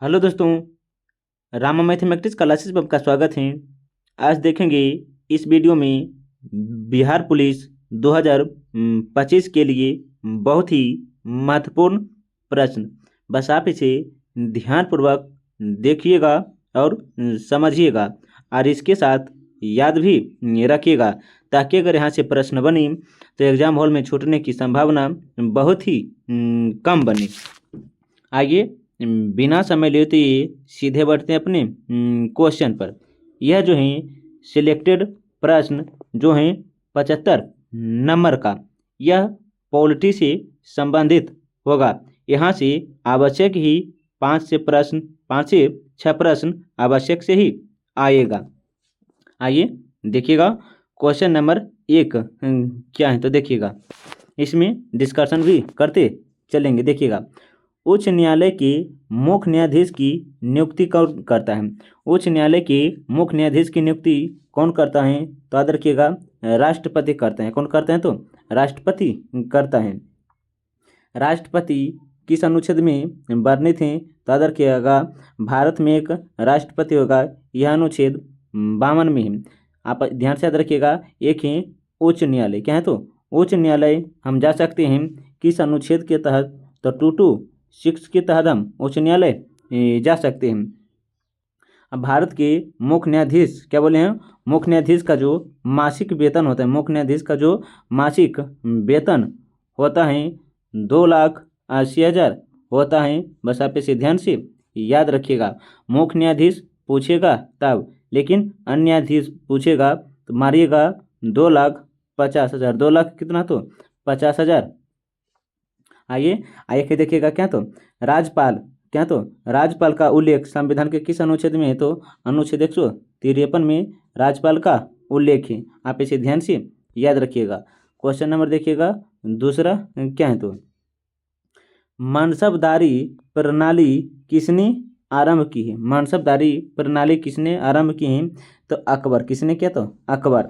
Hello दोस्तों, Rama mathematics classes में आपका स्वागत है। आज देखेंगे इस वीडियो में बिहार पुलिस 2025 के लिए बहुत ही महत्वपूर्ण प्रश्न। बस आप इसे ध्यानपूर्वक देखिएगा और समझिएगा और इसके साथ याद भी रखिएगा, ताकि अगर यहाँ से प्रश्न बने तो एग्जाम हॉल में छूटने की संभावना बहुत ही कम बने। आइए बिना समय लेते ही सीधे बढ़ते हैं अपने क्वेश्चन पर। यह जो है सिलेक्टेड प्रश्न जो है 75 नंबर का, यह पॉलिटी से संबंधित होगा। यहाँ से आवश्यक ही 5 से 6 प्रश्न आवश्यक से ही आएगा। आइए देखिएगा क्वेश्चन नंबर 1 क्या है, तो देखिएगा इसमें डिस्कशन भी करते चलेंगे। देखिएगा, उच्च न्यायालय के मुख्य न्यायाधीश की नियुक्ति कौन करता है? उच्च न्यायालय के मुख्य न्यायाधीश की नियुक्ति कौन करता है? तो याद रखिएगा राष्ट्रपति करते हैं। कौन करते हैं? तो राष्ट्रपति करता है। राष्ट्रपति किस अनुच्छेद में वर्णित हैं? तो याद रखिएगा भारत में एक राष्ट्रपति होगा, यह अनुच्छेद 52 में है। आप ध्यान से याद रखिएगा। एक है उच्च न्यायालय, क्या है? तो उच्च न्यायालय हम जा सकते हैं किस अनुच्छेद के तहत? तो 226 के तहत हम उच्च न्यायालय जा सकते हैं। अब भारत के मुख्य न्यायाधीश क्या बोले हैं? मुख्य न्यायाधीश का जो मासिक वेतन होता है, मुख्य न्यायाधीश का जो मासिक वेतन होता है 2,80,000 होता है। बस आप इसे ध्यान से याद रखिएगा। मुख्य न्यायाधीश पूछेगा तब, लेकिन अन्य न्यायाधीश पूछेगा तो मारिएगा 2,50,000। 2 लाख कितना? तो 50,000। आइए आइए देखिएगा क्या? तो राज्यपाल, क्या? तो राज्यपाल का उल्लेख संविधान के किस अनुच्छेद में है? तो अनुच्छेद 153 में राज्यपाल का उल्लेख है। आप इसे ध्यान से याद रखिएगा। क्वेश्चन नंबर देखिएगा दूसरा क्या है? तो मनसबदारी प्रणाली किसने आरंभ की है? मनसबदारी प्रणाली किसने आरंभ की है? तो अकबर। किसने किया? तो अकबर।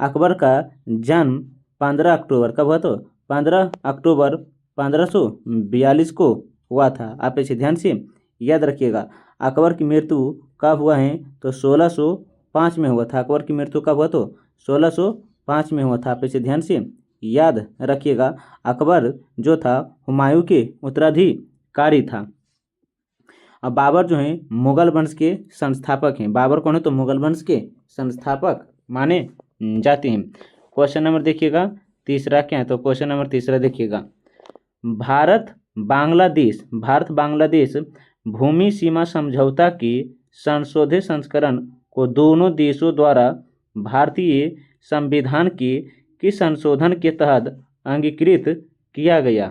अकबर का जन्म 15 अक्टूबर कब हुआ? तो 15 अक्टूबर 1542 को हुआ था। आप इसे ध्यान से याद रखिएगा। अकबर की मृत्यु कब हुआ है? तो 1605 में हुआ था। अकबर की मृत्यु कब हुआ? तो 1605 में हुआ था। आप इसे ध्यान से याद रखिएगा। अकबर जो था हुमायूं के उत्तराधिकारी था। अब बाबर जो है मुगल वंश के संस्थापक हैं। बाबर कौन है? तो मुगल वंश के संस्थापक माने जाते हैं। क्वेश्चन नंबर देखिएगा तीसरा क्या है? तो क्वेश्चन नंबर तीसरा देखिएगा, भारत बांग्लादेश भूमि सीमा समझौता के संशोधित संस्करण को दोनों देशों द्वारा भारतीय संविधान के किस संशोधन के तहत अंगीकृत किया गया?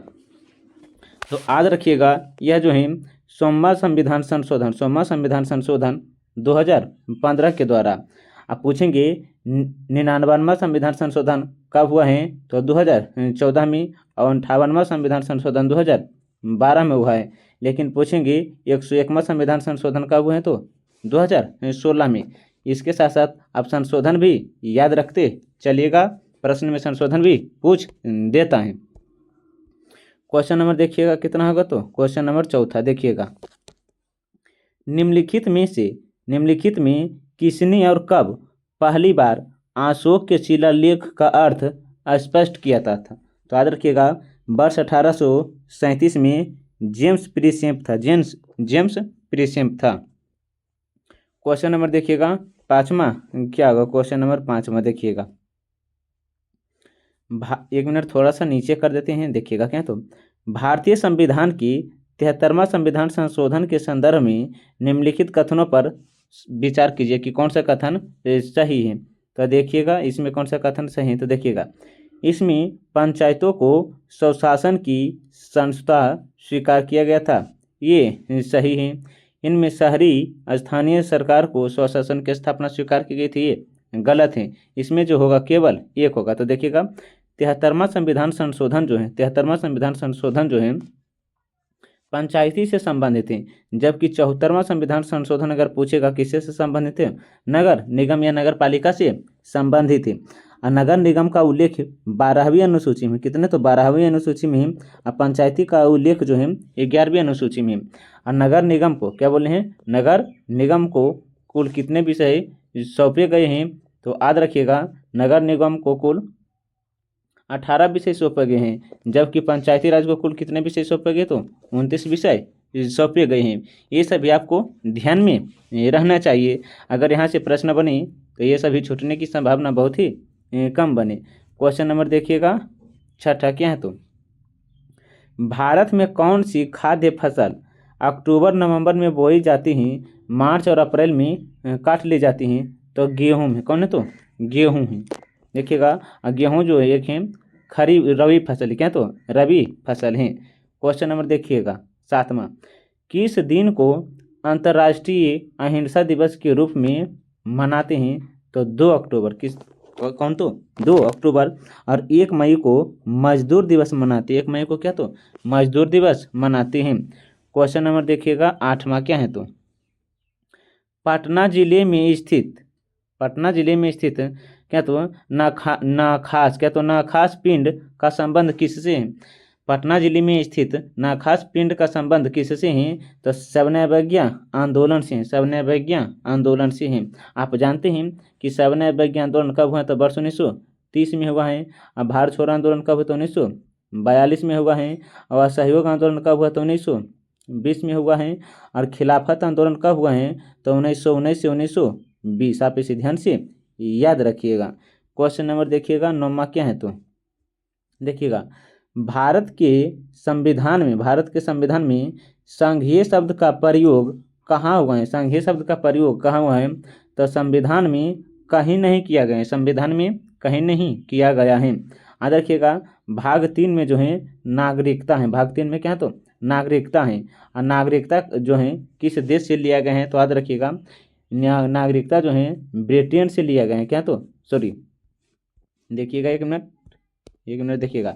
तो याद रखिएगा यह जो है 16वां संविधान संशोधन 2015 के द्वारा। आप पूछेंगे 99वां संविधान संशोधन कब हुआ है? तो 2014 में, और 58वां संविधान संशोधन 2012 में हुआ है। लेकिन पूछेंगे 101वां संविधान संशोधन कब हुआ है? तो 2016 में। इसके साथ साथ आप संशोधन भी याद रखते चलिएगा, प्रश्न में संशोधन भी पूछ देता है। क्वेश्चन नंबर देखिएगा कितना होगा? तो क्वेश्चन नंबर चौथा देखिएगा, निम्नलिखित में किसने और कब पहली बार अशोक के शिलालेख का अर्थ स्पष्ट किया था? तो याद रखिएगा वर्ष 1837 में जेम्स प्रिंसेप था। क्वेश्चन नंबर देखिएगा पाँचवा क्या होगा? क्वेश्चन नंबर 5वां देखिएगा, एक मिनट थोड़ा सा नीचे कर देते हैं। देखिएगा क्या? तो भारतीय संविधान की 73वां संविधान संशोधन के संदर्भ में निम्नलिखित कथनों पर विचार कीजिए कि कौन सा कथन सही है। तो देखिएगा इसमें कौन सा कथन सही है? तो देखिएगा इसमें पंचायतों को स्वशासन की संस्था स्वीकार किया गया था, ये सही है। इनमें शहरी स्थानीय सरकार को स्वशासन की स्थापना स्वीकार की गई थी, ये गलत है। इसमें जो होगा केवल एक होगा। तो देखिएगा 73वां संविधान संशोधन जो है पंचायती से संबंधित है, जबकि 74वां संविधान संशोधन अगर पूछेगा किससे से संबंधित है? नगर निगम या नगर पालिका से संबंधित है। और नगर निगम का उल्लेख 12वीं अनुसूची में, कितने तो 12वीं अनुसूची में है। और पंचायती का उल्लेख जो है 11वीं अनुसूची में है। और नगर निगम को क्या बोले हैं, नगर निगम को कुल कितने विषय सौंपे गए हैं, तो याद रखिएगा नगर निगम को कुल 18 विषय सौंपे गए हैं, जबकि पंचायती राज को कुल कितने विषय सौंपे गए, तो 29 विषय सौंपे गए हैं। ये सभी आपको ध्यान में रहना चाहिए। अगर यहाँ से प्रश्न बने तो ये सभी छूटने की संभावना बहुत ही कम बने। क्वेश्चन नंबर देखिएगा 6 क्या है, तो भारत में कौन सी खाद्य फसल अक्टूबर नवंबर में बोई जाती हैं, मार्च और अप्रैल में काट ली जाती हैं, तो गेहूँ है। कौन है, तो गेहूँ है। देखिएगा गेहूँ जो है एक है खरीफ रबी फसल, क्या तो रबी फसल है। क्वेश्चन नंबर देखिएगा 7वां, किस दिन को अंतर्राष्ट्रीय अहिंसा दिवस के रूप में मनाते हैं, तो 2 अक्टूबर। किस कौन, तो 2 अक्टूबर। और 1 मई को मजदूर दिवस मनाते हैं, 1 मई को क्या, तो मजदूर दिवस मनाते हैं। क्वेश्चन नंबर देखिएगा 8वां क्या है, तो पटना जिले में स्थित क्या, तो नाखास क्या, तो नाखास पिंड का संबंध किससे है। पटना जिले में स्थित नाखास पिंड का संबंध किससे है, तो सवनैवज्ञा आंदोलन से, सवनैवज्ञा आंदोलन से है। आप जानते हैं कि सवनैवज्ञा आंदोलन कब हुआ, तो वर्ष 1930 में हुआ है। और भारत छोड़ो आंदोलन कब हुआ, तो 1942 में हुआ है। और असहयोग आंदोलन कब हुआ, तो 1920 में हुआ है। और खिलाफत आंदोलन कब हुआ है, तो 1919 से 1920। आप इसे ध्यान से याद रखिएगा। क्वेश्चन नंबर देखिएगा 9वां क्या है, तो देखिएगा भारत के संविधान में संघीय शब्द का प्रयोग कहाँ हुआ है, संघीय शब्द का प्रयोग कहाँ हुआ है, तो संविधान में कहीं नहीं किया गया है, संविधान में कहीं नहीं किया गया है। याद रखिएगा भाग 3 में जो है नागरिकता है, भाग 3 में क्या है, तो नागरिकता है। और नागरिकता जो है किस देश से लिया गया है, तो याद रखिएगा नागरिकता जो है ब्रिटेन से लिया गया है, क्या, तो सॉरी देखिएगा 1 मिनट देखिएगा।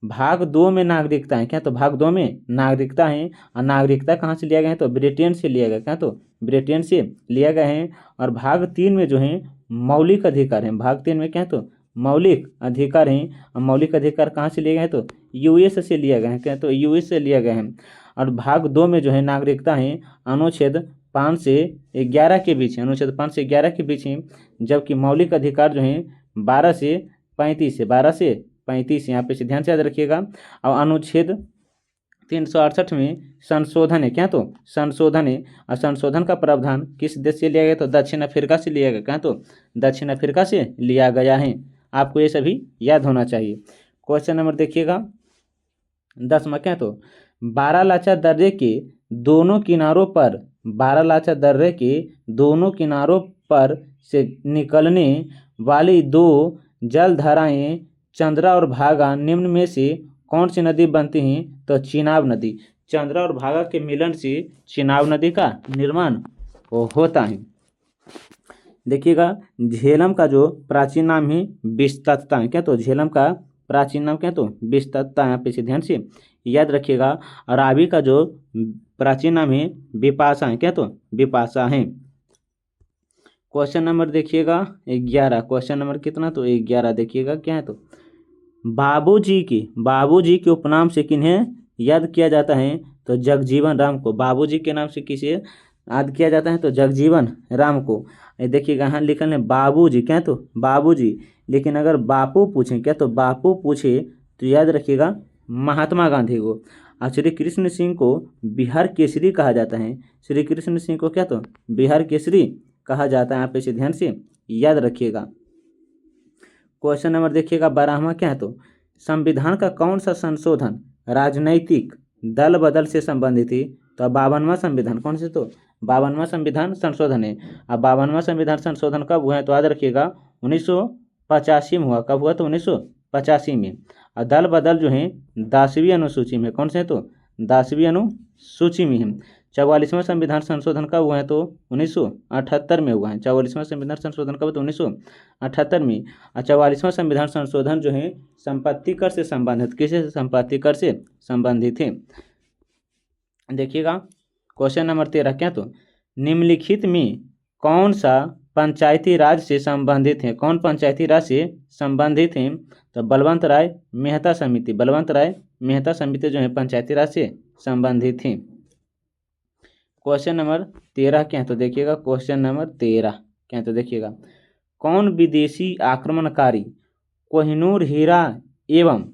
भाग 2 में नागरिकता है, क्या, तो भाग 2 में नागरिकता है। और नागरिकता कहाँ से लिया गया है, तो ब्रिटेन से लिया गया, क्या, तो ब्रिटेन से लिया गया है। और भाग 3 में जो है मौलिक अधिकार है, भाग 3 में क्या है, तो मौलिक अधिकार हैं। और मौलिक अधिकार कहाँ से लिए गए हैं, तो यूएस से लिया गया है, क्या, तो यूएस से लिया गया है। और भाग 2 में जो है नागरिकता है अनुच्छेद 5 से 11 के बीच है, अनुच्छेद 5 से 11 के बीच है। जबकि मौलिक अधिकार जो है 12 से 35 यहाँ पे से ध्यान से याद रखिएगा। और अनुच्छेद 368 में संशोधन है, क्या, तो संशोधन है। और संशोधन का प्रावधान किस देश से लिया गया, तो दक्षिण अफ्रीका से लिया गया, क्या, तो दक्षिण अफ्रीका से लिया गया है। आपको ये सभी याद होना चाहिए। क्वेश्चन नंबर देखिएगा 10वां क्या, तो बारालाचा दर्रे के दोनों किनारों पर से निकलने वाली 2 जलधाराएं चंद्रा और भागा निम्न में से कौन सी नदी बनती हैं, तो चिनाब नदी। चंद्रा और भागा के मिलन से चिनाब नदी का निर्माण होता है। देखिएगा झेलम का जो प्राचीन नाम है विस्तृतता है, क्या, तो झेलम का प्राचीन नाम क्या, तो विस्तृतता। यहाँ पे से ध्यान से याद रखिएगा। और रावी का जो प्राचीन नाम है बिपाशा है, क्या, तो बिपाशा है। क्वेश्चन नंबर देखिएगा 11, क्वेश्चन नंबर कितना, तो 11 देखिएगा क्या है, तो बाबूजी के उपनाम से किन्हें याद किया जाता है, तो जगजीवन राम को। बाबूजी के नाम से किसे याद किया जाता है, तो जगजीवन राम को। देखिएगा यहाँ लिखल है बाबूजी, क्या, तो बाबूजी। लेकिन अगर बापू पूछें, क्या, तो बापू पूछे तो याद रखिएगा महात्मा गांधी को। और श्री कृष्ण सिंह को बिहार केसरी कहा जाता है, श्री कृष्ण सिंह को क्या, तो बिहार केसरी कहा जाता है। आप इसे ध्यान से याद रखिएगा। क्वेश्चन नंबर देखिएगा 12वां क्या है, तो संविधान का कौन सा संशोधन राजनैतिक दल बदल से संबंधित है, तो 52वां संविधान कौन से, तो 52वां संविधान संशोधन है। अब 52वां संविधान संशोधन कब हुआ है, तो याद रखिएगा 1985 में हुआ। कब हुआ, तो 1985 में। और दल बदल जो है 10वीं अनुसूची में, कौन से, तो 10वीं अनुसूची में है। 44वां संविधान संशोधन कब हुआ है, तो 1978 में हुआ है। 44वां संविधान संशोधन कब, तो 1978 में। और 44वां संविधान संशोधन जो है संपत्ति कर से संबंधित, किसे, संपत्ति कर से संबंधित है। देखिएगा क्वेश्चन नंबर 13 क्या, तो निम्नलिखित में कौन सा पंचायती राज से संबंधित हैं? कौन पंचायती राज से संबंधित हैं? तो बलवंत राय मेहता समिति, बलवंत राय मेहता समिति जो है पंचायती राज से संबंधित हैं। क्वेश्चन नंबर 13 क्या है? तो देखिएगा क्वेश्चन नंबर 13 क्या है? तो देखिएगा कौन विदेशी आक्रमणकारी कोहिनूर हीरा एवं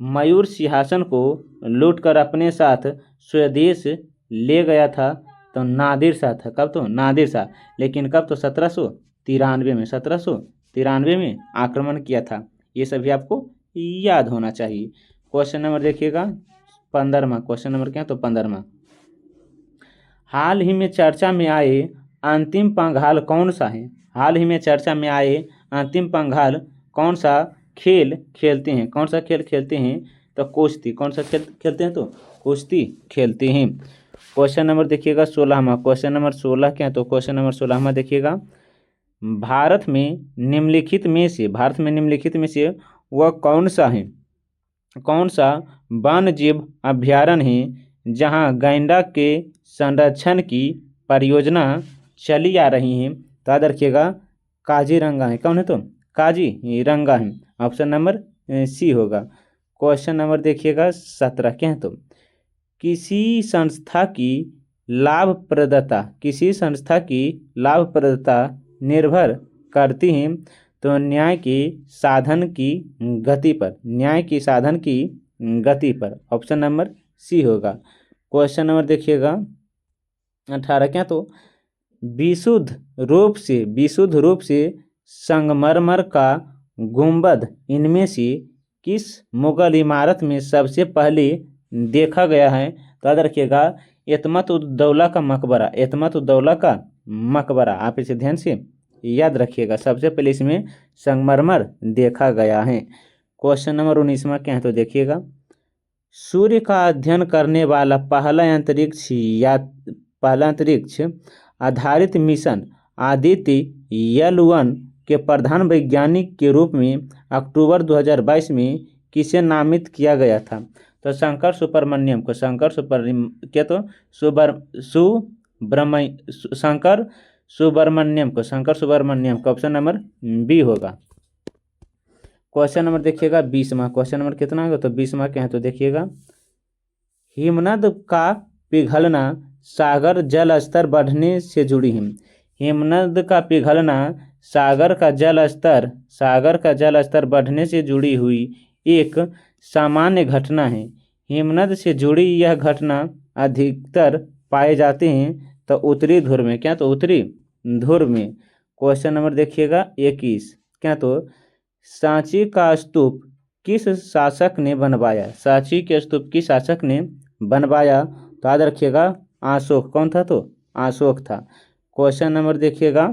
मयूर सिंहासन को लूटकर अपने साथ स्वदेश ले गया था? तो नादिर शाह था। कब? तो नादिर शाह। लेकिन कब? तो 1793 में, 1793 में आक्रमण किया था। ये सभी आपको याद होना चाहिए। क्वेश्चन नंबर देखिएगा 15वां। क्वेश्चन नंबर क्या है? तो 15वां। हाल ही में चर्चा में आए अंतिम पंघाल कौन सा है? हाल ही में चर्चा में आए अंतिम पंघाल कौन सा खेल खेलते हैं? कौन सा खेल खेलते हैं? तो कुश्ती। कौन सा खेल खेलते हैं? तो कुश्ती खेलते हैं। क्वेश्चन नंबर देखिएगा 16वां। क्वेश्चन नंबर 16 क्या है? तो क्वेश्चन नंबर 16वां देखिएगा भारत में निम्नलिखित में से वह कौन सा है? कौन सा वन्य जीव अभ्यारण्य है जहां गैंडा के संरक्षण की परियोजना चली आ रही है? तो याद रखिएगा काजीरंगा है। कौन है? तो काजीरंगा है। ऑप्शन नंबर सी होगा। क्वेश्चन नंबर देखिएगा 17 क्या है? तो किसी संस्था की लाभप्रदता निर्भर करती है तो न्याय के साधन की गति पर। ऑप्शन नंबर सी होगा। क्वेश्चन नंबर देखिएगा 18 क्या? तो विशुद्ध रूप से संगमरमर का गुंबद इनमें से किस मुगल इमारत में सबसे पहले देखा गया है? तो याद रखिएगा एतमत-उद-दौला का मकबरा। आप इसे ध्यान से याद रखिएगा। सबसे पहले इसमें संगमरमर देखा गया है। क्वेश्चन नंबर 19वां क्या है? तो देखिएगा सूर्य का अध्ययन करने वाला पहला अंतरिक्ष आधारित मिशन आदित्य L1 के प्रधान वैज्ञानिक के रूप में अक्टूबर 2022 में किसे नामित किया गया था? तो शंकर सुब्रमण्यम को। ऑप्शन नंबर बी होगा। क्वेश्चन नंबर देखिएगा 20वां। क्वेश्चन नंबर कितना होगा? तो 20वां क्या है? तो देखिएगा हिमनद का पिघलना सागर जल स्तर बढ़ने से जुड़ी है। हिमनद का पिघलना सागर का जल स्तर बढ़ने से जुड़ी हुई एक सामान्य घटना है। हिमनद से जुड़ी यह घटना अधिकतर पाए जाते हैं तो उत्तरी ध्रुव में। क्या? तो उत्तरी ध्रुव में। क्वेश्चन नंबर देखिएगा 21 क्या? तो सांची का स्तूप किस शासक ने बनवाया? सांची के स्तूप किस शासक ने बनवाया? तो याद रखिएगा अशोक। कौन था? तो अशोक था। क्वेश्चन नंबर देखिएगा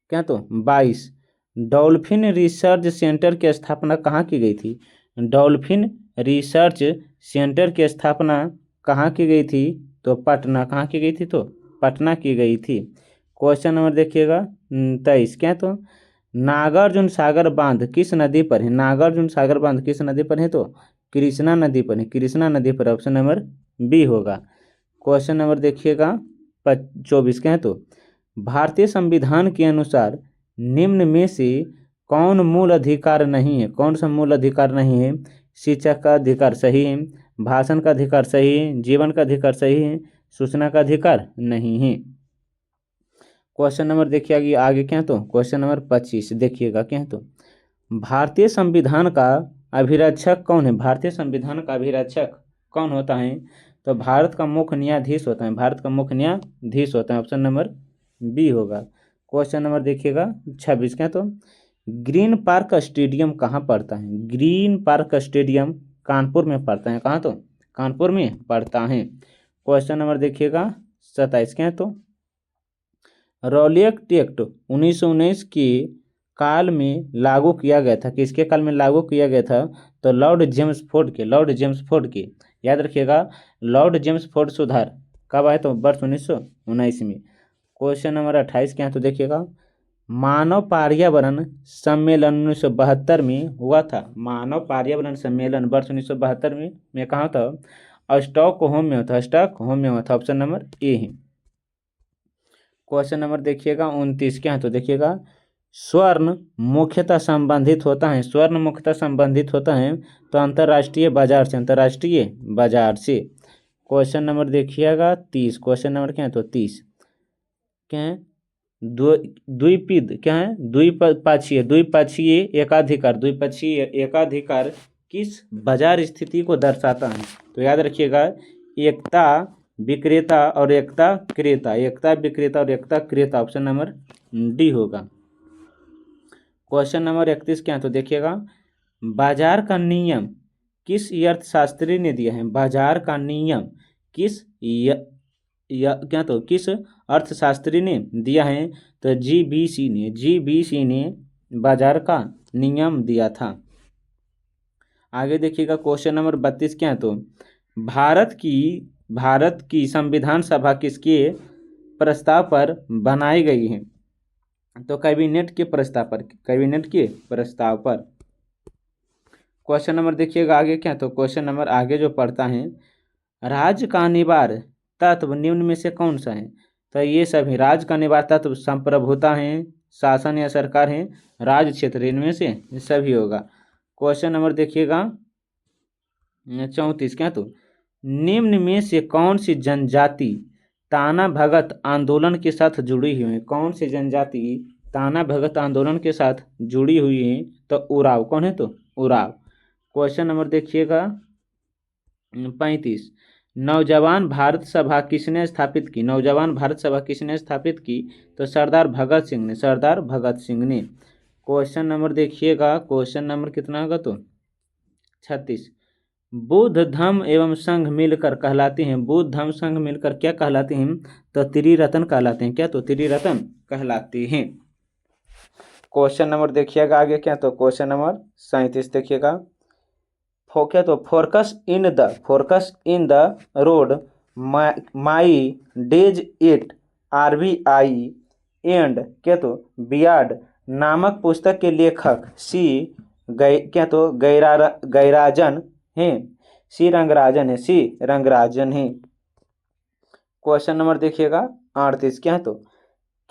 क्या? तो 22 डॉल्फिन रिसर्च सेंटर की स्थापना कहाँ की गई थी? डॉल्फिन रिसर्च सेंटर की स्थापना कहाँ की गई थी? तो पटना। कहाँ की गई थी? तो पटना की गई थी। क्वेश्चन नंबर देखिएगा 23 क्या? तो नागार्जुन सागर बांध किस नदी पर है? नागार्जुन सागर बांध किस नदी पर है? तो कृष्णा नदी पर है। कृष्णा नदी पर। ऑप्शन नंबर बी होगा। क्वेश्चन नंबर देखिएगा 24 क्या है? तो भारतीय संविधान के अनुसार निम्न में से कौन मूल अधिकार नहीं है? कौन सा मूल अधिकार नहीं है? शिक्षा का अधिकार सही है, भाषण का अधिकार सही है, जीवन का अधिकार सही है, सूचना का अधिकार नहीं है। क्वेश्चन नंबर देखिए आगे क्या? तो क्वेश्चन नंबर 25 देखिएगा क्या? तो भारतीय संविधान का अभिरक्षक कौन है? भारतीय संविधान का अभिरक्षक कौन होता है? तो भारत का मुख्य न्यायाधीश होता है। भारत का मुख्य न्यायाधीश होता है। ऑप्शन नंबर बी होगा। क्वेश्चन नंबर देखिएगा 26 क्या? तो ग्रीन पार्क स्टेडियम कहाँ पड़ता है? ग्रीन पार्क स्टेडियम कानपुर में पड़ता है। कहाँ? तो कानपुर में पड़ता है। क्वेश्चन नंबर देखिएगा 27 क्या? तो रॉलियट एक्ट 1919 के काल में लागू किया गया था। किसके काल में लागू किया गया था? तो लॉर्ड जेम्स फोर्ड के। याद रखिएगा लॉर्ड जेम्स फोर्ड सुधार कब आए? तो वर्ष 1919 में। क्वेश्चन नंबर 28 क्या है? तो देखिएगा मानव पर्यावरण सम्मेलन 1972 में हुआ था। मानव पर्यावरण सम्मेलन वर्ष 1972 में कहाँ था? स्टॉकहोम में हुआ था। ऑप्शन नंबर ए है। क्वेश्चन नंबर देखिएगा 29 क्या है, तो देखिएगा स्वर्ण मुख्यतः संबंधित होता है, स्वर्ण मुख्यतः संबंधित होता है तो अंतर्राष्ट्रीय बाजार से, अंतर्राष्ट्रीय बाजार से। क्वेश्चन नंबर देखिएगा 30, क्वेश्चन नंबर क्या है, तो 30 क्या है, द्विपद क्या है, द्विपक्षीय, द्विपक्षीय एकाधिकार, द्विपक्षीय एकाधिकार किस बाजार स्थिति को दर्शाता है, तो याद रखिएगा एकता विक्रेता और एकता क्रेता, एकता विक्रेता और एकता क्रेता, ऑप्शन नंबर डी होगा। क्वेश्चन नंबर 31 क्या है, तो देखिएगा बाजार का नियम किस अर्थशास्त्री ने दिया है, बाजार का नियम किस क्या तो किस अर्थशास्त्री ने दिया है, तो जीबीसी ने बाजार का नियम दिया था। आगे देखिएगा क्वेश्चन नंबर 32 क्या है, तो भारत की संविधान सभा किसके प्रस्ताव पर बनाई गई है, तो कैबिनेट के प्रस्ताव पर, कैबिनेट के प्रस्ताव पर। क्वेश्चन नंबर देखिएगा आगे क्या, तो क्वेश्चन नंबर आगे जो पढ़ता है राज्य का अनिवार्य तत्व निम्न में से कौन सा है, तो ये सभी राज्य का अनिवार्य तत्व संप्रभुता है, शासन या सरकार है, राज्य क्षेत्र, इनमें से सभी होगा। क्वेश्चन नंबर देखिएगा 34 क्या, तो निम्न में से कौन सी जनजाति ताना भगत आंदोलन के साथ जुड़ी हुई है, कौन सी जनजाति ताना भगत आंदोलन के साथ जुड़ी हुई है, तो उराव, कौन है, तो उराव। क्वेश्चन नंबर देखिएगा 35 नौजवान भारत सभा किसने स्थापित की, नौजवान भारत सभा किसने स्थापित की, तो सरदार भगत सिंह ने, सरदार भगत सिंह ने। क्वेश्चन नंबर देखिएगा क्वेश्चन नंबर कितना होगा, तो 36 बुद्ध धम्म एवं संघ मिलकर कहलाते हैं, बुद्ध धम्म संघ मिलकर क्या कहलाते हैं, तो त्रिरत्न कहलाते हैं, क्या, तो त्रिरत्न कहलाते हैं। क्वेश्चन नंबर देखिएगा आगे क्या, तो क्वेश्चन नंबर 37 देखिएगा क्या, तो focus in the road my days at RBI and क्या, तो बियार्ड नामक पुस्तक के लेखक क्या, तो गैराजन हैं, सी रंगराजन हैं। क्वेश्चन नंबर देखिएगा 38 क्या है, तो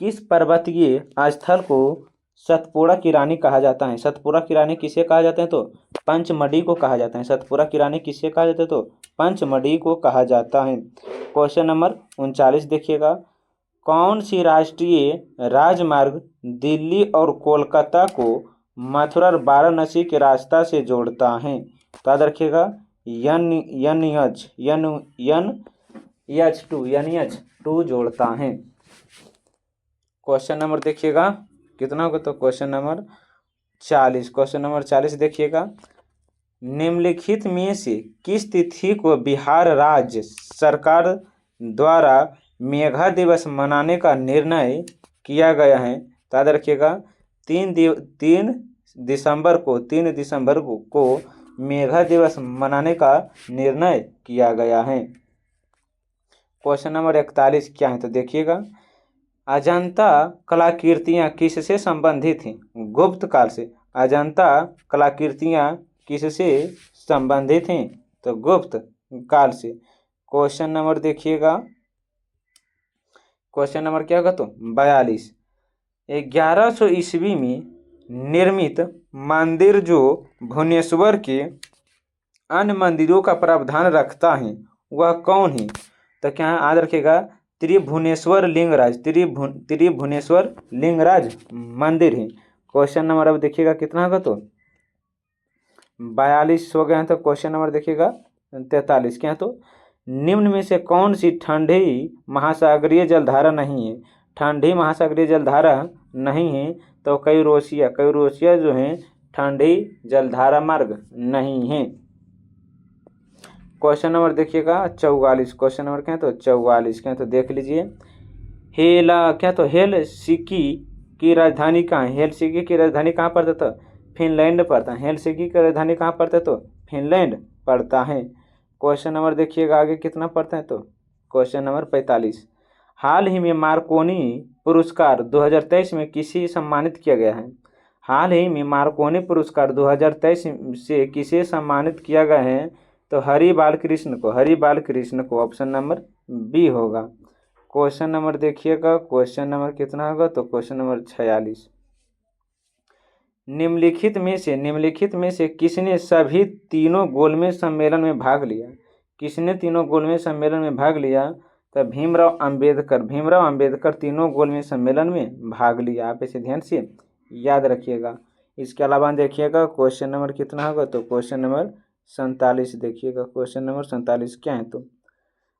किस पर्वतीय स्थल को सतपुड़ा की रानी कहा जाता है, सतपुड़ा की रानी किसे कहा जाता है, तो पंचमढ़ी को कहा जाता है, सतपुड़ा की रानी किसे कहा जाता है, तो पंचमढ़ी को कहा जाता है। क्वेश्चन नंबर 39 देखिएगा कौन सी राष्ट्रीय राजमार्ग दिल्ली और कोलकाता को मथुरा और वाराणसी के रास्ता से जोड़ता है, तो याद रखिएगा NH2 जोड़ता है। क्वेश्चन नंबर देखिएगा कितना होगा, तो क्वेश्चन नंबर 40, क्वेश्चन नंबर 40 देखिएगा निम्नलिखित में से किस तिथि को बिहार राज्य सरकार द्वारा मेघा दिवस मनाने का निर्णय किया गया है, तो याद रखिएगा 3 दिसंबर को मेघा दिवस मनाने का निर्णय किया गया है। क्वेश्चन नंबर 41 क्या है, तो देखिएगा अजंता कलाकृतियाँ किससे संबंधित हैं, गुप्त काल से, अजंता कलाकृतियाँ किससे संबंधित हैं, तो गुप्त काल से। क्वेश्चन नंबर देखिएगा क्वेश्चन नंबर क्या होगा, तो 42 1100 ईस्वी में निर्मित मंदिर जो भुवनेश्वर के अन्य मंदिरों का प्रावधान रखता है वह कौन है, तो क्या याद रखिएगा त्रिभुवनेश्वर लिंगराज मंदिर है। क्वेश्चन नंबर अब देखिएगा कितना होगा, तो 42 हो गया है। तो क्वेश्चन नंबर देखिएगा 43 क्या है, तो निम्न में से कौन सी ठंडी महासागरीय जलधारा नहीं है, ठंडी महासागरीय जलधारा नहीं है, तो कैरोसिया जो है ठंडी जलधारा मार्ग नहीं है। क्वेश्चन नंबर देखिएगा 44, क्वेश्चन नंबर क्या है, तो 44 क्या है, तो देख लीजिए हेलसिंकी की राजधानी कहाँ है, हेलसिंकी की राजधानी कहाँ पड़ता, तो फिनलैंड पड़ता है, हेलसिंकी की राजधानी कहाँ पड़ता है, तो फिनलैंड पड़ता है। क्वेश्चन नंबर देखिएगा आगे कितना पड़ता है, तो क्वेश्चन नंबर 45 हाल ही में मार्कोनी पुरस्कार 2023 में किसे सम्मानित किया गया है, हाल ही में मार्कोनी पुरस्कार 2023 से किसे सम्मानित किया गया है, तो हरि बालकृष्ण को, ऑप्शन नंबर बी होगा। क्वेश्चन नंबर देखिएगा, क्वेश्चन नंबर कितना होगा, तो क्वेश्चन नंबर 46। निम्नलिखित में से किसने सभी तीनों गोलमेज सम्मेलन में भाग लिया? किसने तीनों गोलमेज सम्मेलन में भाग लिया? तो भीमराव अंबेडकर तीनों गोलमेज सम्मेलन में भाग लिया। आप इसे ध्यान से याद रखिएगा। इसके अलावा देखिएगा क्वेश्चन नंबर कितना होगा, तो क्वेश्चन नंबर 47 देखिएगा। क्वेश्चन नंबर 47 क्या है, तो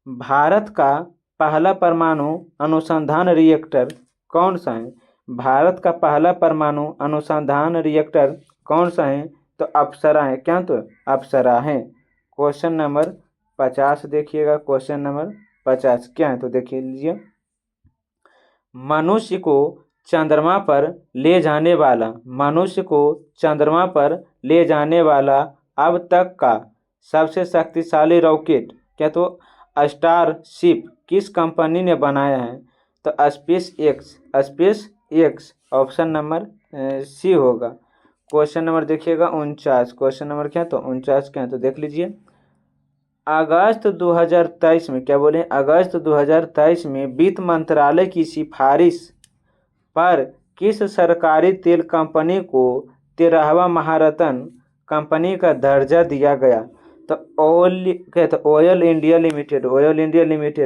भारत का पहला परमाणु अनुसंधान रिएक्टर कौन सा है? भारत का पहला परमाणु अनुसंधान रिएक्टर कौन सा है? तो अप्सरा है। क्या, तो अप्सरा है। क्वेश्चन नंबर 50 देखिएगा। क्वेश्चन नंबर 50 क्या है, तो देखिए लीजिए। मनुष्य को चंद्रमा पर ले जाने वाला अब तक का सबसे शक्तिशाली रॉकेट, क्या, तो स्टारशिप किस कंपनी ने बनाया है? तो SpaceX option number C होगा। क्वेश्चन नंबर देखिएगा 49। क्वेश्चन नंबर क्या है, तो 49 क्या है, तो देख लीजिए। अगस्त 2023 में, क्या बोले, अगस्त 2023 में वित्त मंत्रालय की सिफारिश पर किस सरकारी तेल कंपनी को 13वां महारत्न कंपनी का दर्जा दिया गया? तो oil India limited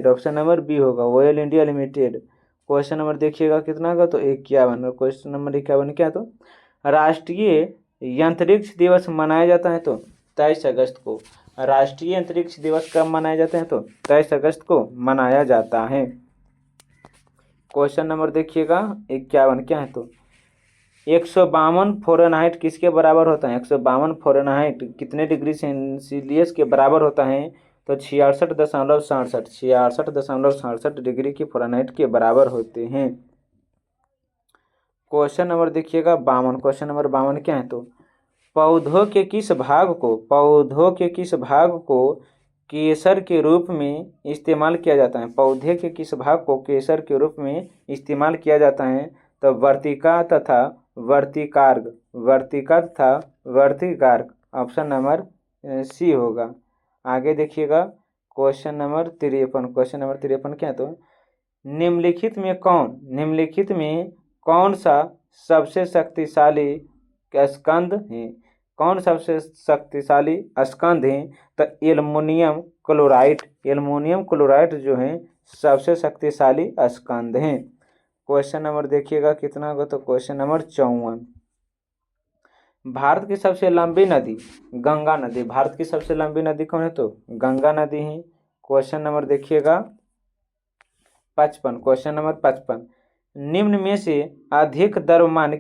option number B होगा, oil India limited. Question number देखिएगा कितना होगा, तो 51। क्वेश्चन नंबर 51 क्या, तो राष्ट्रीय अंतरिक्ष दिवस मनाया जाता है तो 23 अगस्त को। राष्ट्रीय अंतरिक्ष दिवस कब मनाया जाता है, तो 23 अगस्त को मनाया जाता है। क्वेश्चन नंबर देखिएगा 51 क्या है, तो 152 फ़ारेनहाइट किसके बराबर होता है? 152 फ़ारेनहाइट कितने डिग्री सेल्सियस के बराबर होता है? तो 66.67 डिग्री की फ़ारेनहाइट के बराबर होते हैं। क्वेश्चन नंबर देखिएगा 52। क्वेश्चन नंबर 52 क्या है, तो पौधों के किस भाग को केसर के रूप में इस्तेमाल किया जाता है? पौधे के किस भाग को केसर के रूप में इस्तेमाल किया जाता है? तो वर्तिका तथा वर्तिकार्क ऑप्शन नंबर सी होगा। आगे देखिएगा क्वेश्चन नंबर 53। क्वेश्चन नंबर 53 क्या है, तो निम्नलिखित में कौन सा सबसे शक्तिशाली स्कंद है? कौन सबसे शक्तिशाली स्कंद है? तो एल्युमिनियम क्लोराइड जो है सबसे शक्तिशाली स्कंद है। क्वेश्चन नंबर देखिएगा कितना होगा, तो क्वेश्चन नंबर 54। भारत की सबसे लंबी नदी गंगा नदी। भारत की सबसे लंबी नदी कौन है, तो गंगा नदी है। क्वेश्चन नंबर देखिएगा 55। Question number 55। निम्न में से अधिक द्रव्यमान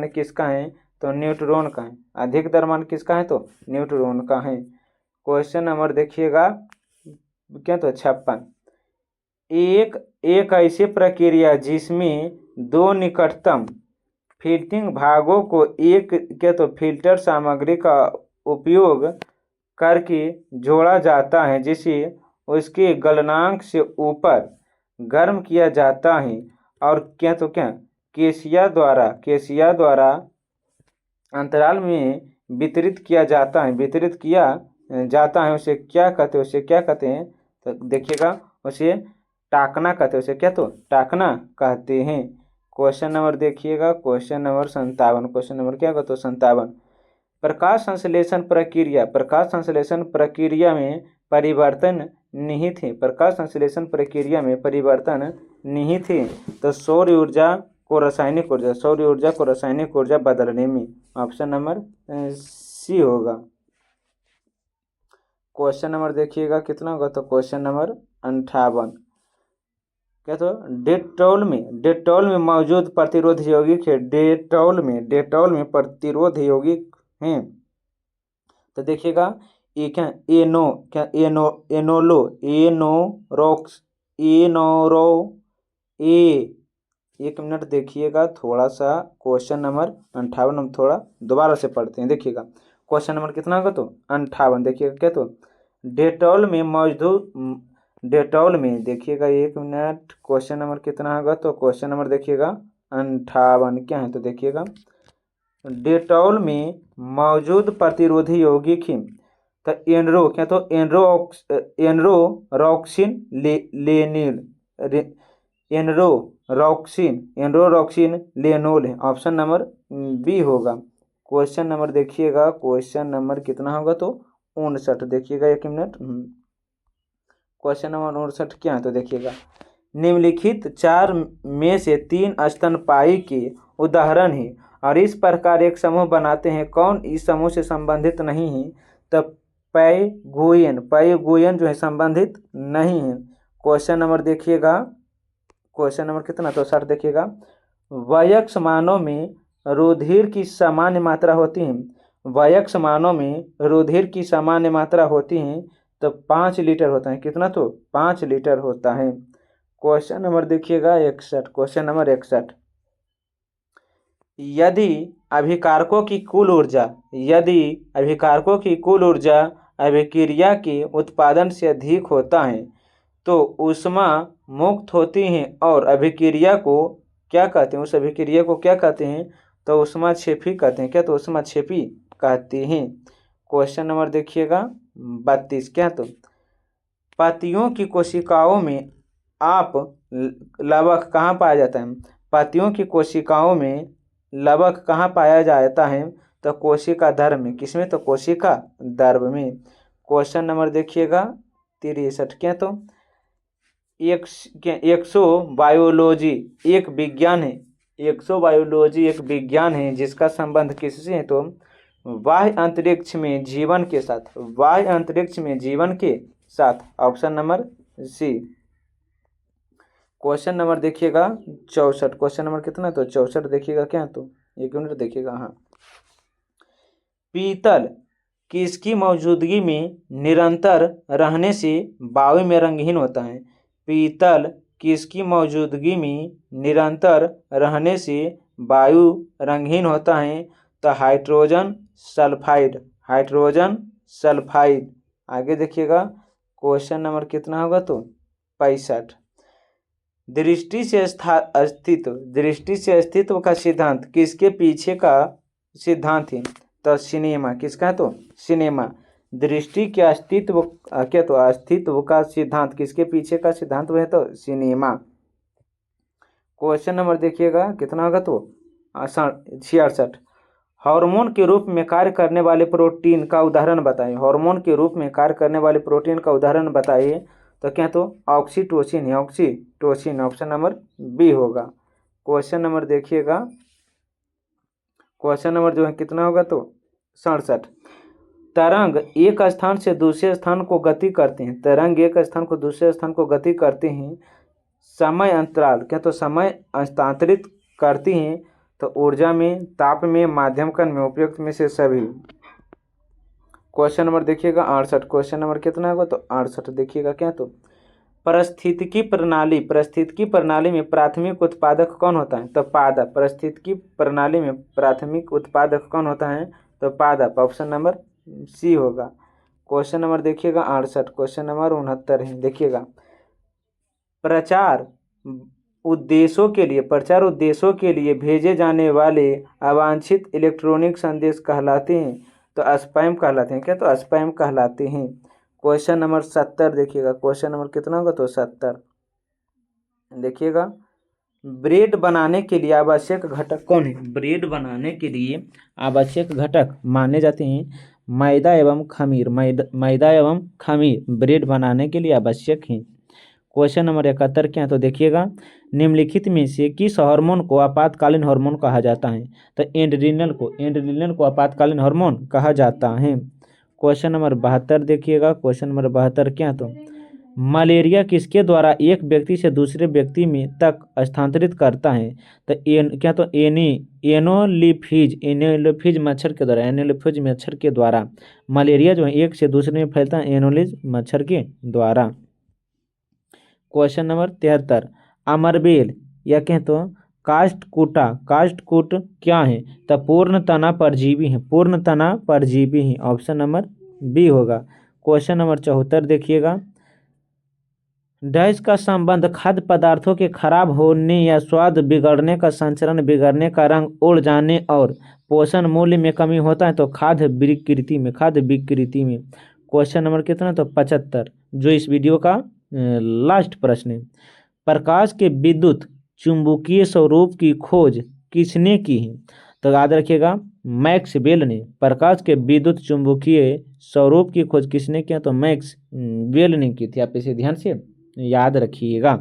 किसका है? तो न्यूट्रॉन का है। अधिक द्रव्यमान किसका है, तो न्यूट्रॉन का है। क्वेश्चन नंबर देखिएगा क्या, तो 56। एक ऐसी प्रक्रिया जिसमें दो निकटतम फिल्टरिंग भागों को एक, क्या, तो फिल्टर सामग्री का उपयोग करके जोड़ा जाता है, जिसे उसके गलनांक से ऊपर गर्म किया जाता है और केशिया द्वारा अंतराल में वितरित किया जाता है। उसे क्या कहते हैं, तो देखिएगा उसे टाकना कहते हैं। उसे क्या, तो टाकना कहते हैं। क्वेश्चन नंबर देखिएगा क्वेश्चन नंबर 57। क्वेश्चन नंबर क्या होगा, तो 57। प्रकाश संश्लेषण प्रक्रिया में परिवर्तन निहित है। तो सौर ऊर्जा को रासायनिक ऊर्जा बदलने में ऑप्शन नंबर सी होगा। क्वेश्चन नंबर देखिएगा कितना होगा, तो क्वेश्चन नंबर 58। क्या, तो डेटॉल में मौजूद प्रतिरोध यौगिक है। डेटॉल में प्रतिरोध यौगिक हैं। तो देखिएगा ये क्या, एक मिनट देखिएगा थोड़ा सा। क्वेश्चन नंबर 58 हम थोड़ा दोबारा से पढ़ते हैं। देखिएगा क्वेश्चन नंबर कितना होगा, तो 58 देखिएगा क्या, तो डेटॉल में देखिएगा एक मिनट। क्वेश्चन नंबर कितना होगा, तो क्वेश्चन नंबर देखिएगा 58 क्या है, तो देखिएगा डेटॉल में मौजूद प्रतिरोधी यौगिक है। तो एनरो क्या तो एनरोरॉक्सिन एनरोरॉक्सिन लेनोल है। ऑप्शन नंबर बी होगा। क्वेश्चन नंबर देखिएगा, क्वेश्चन नंबर कितना होगा तो 59। देखिएगा 1 मिनट। क्वेश्चन नंबर 59 क्या है तो देखिएगा, निम्नलिखित 4 में से 3 स्तनपायी के उदाहरण है और इस प्रकार एक समूह बनाते हैं, कौन इस समूह से संबंधित नहीं है? तो पैगोयन जो है संबंधित नहीं है। क्वेश्चन नंबर देखिएगा, क्वेश्चन नंबर कितना तो 60 देखिएगा, वयस्क मानव में रुधिर की सामान्य मात्रा होती है, वयस्क मानव में रुधिर की सामान्य मात्रा होती है तो 5 लीटर होता है। कितना तो 5 लीटर होता है। क्वेश्चन नंबर देखिएगा 61। क्वेश्चन नंबर 61, यदि अभिकारकों की कुल ऊर्जा अभिक्रिया के उत्पादन से अधिक होता है तो ऊष्मा मुक्त होती है और अभिक्रिया को क्या कहते हैं? उस अभिक्रिया को क्या कहते हैं? तो ऊष्माक्षेपी कहते हैं। क्या तो ऊष्माक्षेपी कहते हैं। क्वेश्चन नंबर देखिएगा 32 क्या तो, पतियों की कोशिकाओं में आप लवक कहाँ पाया जाता है? पतियों की कोशिकाओं में लवक कहाँ पाया जाता है? तो कोशिका द्रव में। किसमें? तो कोशिका द्रव में। क्वेश्चन नंबर देखिएगा 63 क्या तो, एक्सोबायोलॉजी एक विज्ञान है, एक्सोबायोलॉजी एक विज्ञान है जिसका संबंध किससे है? तो बाह्य अंतरिक्ष में जीवन के साथ, बाह्य अंतरिक्ष में जीवन के साथ। Option number C. Question number देखिएगा 64। क्वेश्चन नंबर कितना तो 64 देखिएगा क्या तो, 1 मिनट देखिएगा। हाँ, पीतल किसकी मौजूदगी में निरंतर रहने से वायु में रंगहीन होता है? पीतल किसकी मौजूदगी में निरंतर रहने से वायु रंगहीन होता है? तो हाइड्रोजन सल्फाइड, हाइड्रोजन सल्फाइड। आगे देखिएगा, क्वेश्चन नंबर कितना होगा तो 65, दृष्टि से अस्तित्व का सिद्धांत किसके पीछे का सिद्धांत है? तो सिनेमा। किसका? तो सिनेमा। दृष्टि के अस्तित्व क्या तो अस्तित्व का सिद्धांत किसके पीछे का सिद्धांत है? तो सिनेमा। क्वेश्चन नंबर देखिएगा कितना होगा तो 66, हार्मोन के रूप में कार्य करने वाले प्रोटीन का उदाहरण बताइए। हार्मोन के रूप में कार्य करने वाले प्रोटीन का उदाहरण बताइए। तो क्या तो ऑक्सीटोसिन है, ऑक्सीटोसिन। ऑप्शन नंबर बी होगा। क्वेश्चन नंबर देखिएगा, क्वेश्चन नंबर जो है कितना होगा तो 67, तरंग एक स्थान से दूसरे स्थान को गति करते हैं, तरंग एक स्थान को दूसरे स्थान को गति करते हैं, समय अंतराल क्या तो समय हस्तांतरित करती हैं तो ऊर्जा में, ताप में, माध्यम कण में, उपयुक्त में से सभी। क्वेश्चन नंबर देखिएगा 68। क्वेश्चन नंबर कितना होगा तो 68 देखिएगा क्या तो, पारिस्थितिकी प्रणाली में प्राथमिक उत्पादक कौन होता है? तो पादप। पारिस्थितिकी प्रणाली में प्राथमिक उत्पादक कौन होता है? तो पादप। ऑप्शन नंबर सी होगा। क्वेश्चन नंबर देखिएगा 68। क्वेश्चन नंबर 69 है, देखिएगा, प्रचार उद्देश्यों के लिए भेजे जाने वाले अवांछित इलेक्ट्रॉनिक संदेश कहलाते हैं तो स्पैम कहलाते हैं। क्या तो स्पैम कहलाते हैं। क्वेश्चन नंबर 70 देखिएगा, क्वेश्चन नंबर कितना होगा तो 70 देखिएगा, ब्रेड बनाने के लिए आवश्यक घटक कौन है? ब्रेड बनाने के लिए आवश्यक घटक माने जाते हैं मैदा एवं खमीर, मैदा एवं खमीर ब्रेड बनाने के लिए आवश्यक हैं। क्वेश्चन नंबर 71 क्या है तो देखिएगा, निम्नलिखित में से किस हार्मोन को आपातकालीन हार्मोन कहा जाता है? तो एड्रेनल को आपातकालीन हार्मोन कहा जाता है। क्वेश्चन नंबर 72 देखिएगा, क्वेश्चन नंबर 72 क्या तो, मलेरिया किसके द्वारा एक व्यक्ति से दूसरे व्यक्ति में तक स्थानांतरित करता है? तो एनोलिफिज मच्छर के द्वारा, एनोलिफिज मच्छर के द्वारा मलेरिया जो है एक से दूसरे में फैलता है एनोलिज मच्छर के द्वारा। क्वेश्चन नंबर 73, अमरबेल या कहें तो कास्टकूट क्या है? तो पूर्ण तना परजीवी है, ऑप्शन नंबर बी होगा। क्वेश्चन नंबर 74 देखिएगा, डैश का संबंध खाद्य पदार्थों के खराब होने या स्वाद बिगड़ने का, संचरण बिगड़ने का, रंग उड़ जाने और पोषण मूल्य में कमी होता है तो खाद्य विकृति में। क्वेश्चन नंबर कितना, तो 75, जो इस वीडियो का लास्ट प्रश्न है। प्रकाश के विद्युत चुंबकीय स्वरूप की खोज किसने की है? तो याद रखिएगा, मैक्सवेल ने प्रकाश के विद्युत चुंबकीय स्वरूप की खोज किसने किया? तो मैक्सवेल ने की थी। आप इसे ध्यान से याद रखिएगा।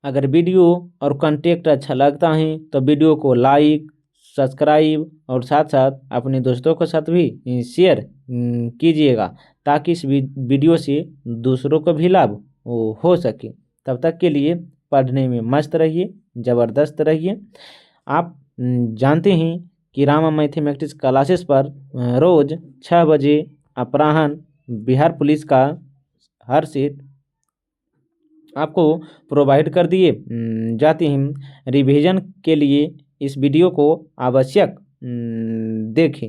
अगर वीडियो और कंटेंट अच्छा लगता है तो वीडियो को लाइक, सब्सक्राइब और साथ साथ अपने दोस्तों के साथ भी शेयर कीजिएगा, ताकि इस वीडियो से दूसरों को भी लाभ हो सके। तब तक के लिए पढ़ने में मस्त रहिए, ज़बरदस्त रहिए। आप जानते हैं कि रामा मैथमेटिक्स क्लासेस पर रोज़ 6 बजे अपराह्न बिहार पुलिस का हर सेट आपको प्रोवाइड कर दिए जाते हैं। रिवीजन के लिए इस वीडियो को आवश्यक देखें।